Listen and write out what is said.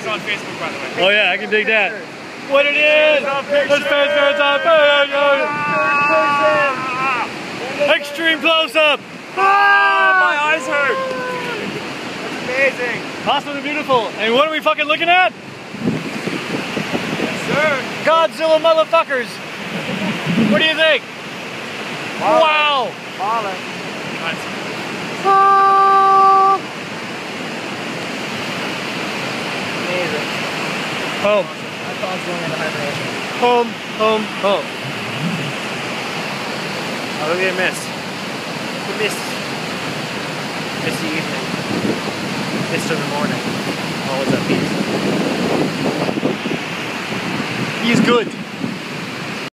He's on Facebook, by the way. Oh yeah, I can dig that. What it is? Extreme close-up. My eyes hurt. That's amazing. Awesome and beautiful. And what are we fucking looking at? Yes, sir. Godzilla motherfuckers. What do you think? Wow. Amazing. Home. I thought I was going into hibernation. Home. Oh, look at the mist. The mist. Misty evening. Mist of the morning. Always at peace. He's good.